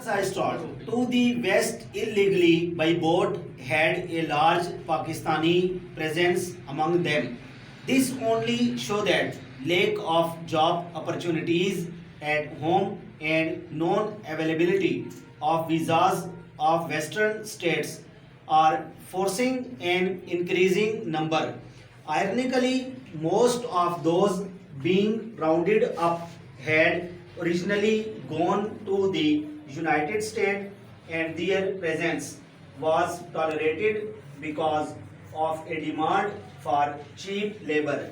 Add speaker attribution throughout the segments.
Speaker 1: I start. To the west illegally by boat had a large Pakistani presence among them. This only show that lack of job opportunities at home and non-availability of visas of western states are forcing an increasing number. Ironically, most of those being rounded up had originally gone to the United States and their presence was tolerated because of a demand for cheap labor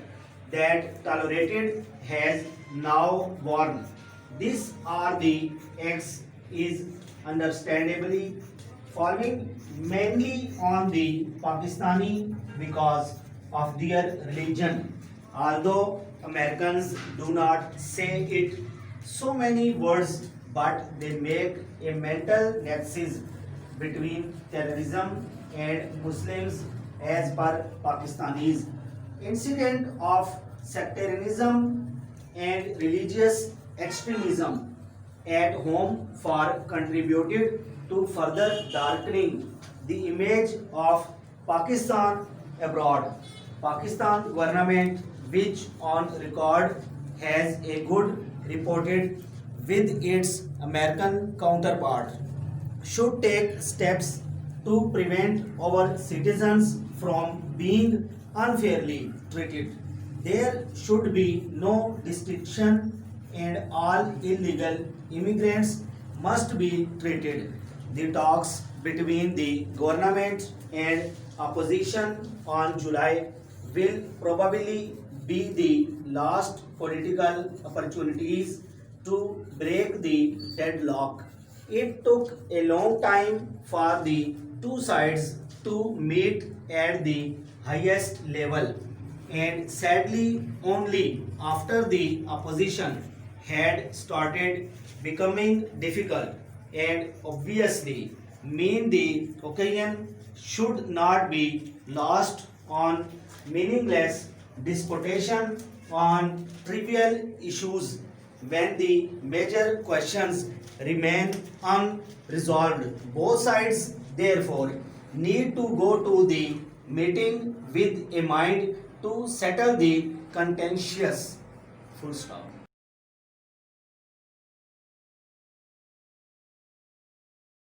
Speaker 1: that tolerated has now worn. These are the acts is understandably following mainly on the Pakistani because of their religion. Although Americans do not say it so many words, but they make a mental nexus between terrorism and Muslims as per Pakistanis. Incident of sectarianism and religious extremism at home for contributed to further darkening the image of Pakistan abroad. Pakistan government, which on record has a good reported with its American counterpart, should take steps to prevent our citizens from being unfairly treated. There should be no distinction and all illegal immigrants must be treated. The talks between the government and opposition on July will probably be the last political opportunities to break the deadlock. It took a long time for the two sides to meet at the highest level, and sadly, only after the opposition had started becoming difficult and obviously mean the occasion should not be lost on meaningless disputation on trivial issues when the major questions remain unresolved. Both sides, therefore, need to go to the meeting with a mind to settle the contentious. Full stop.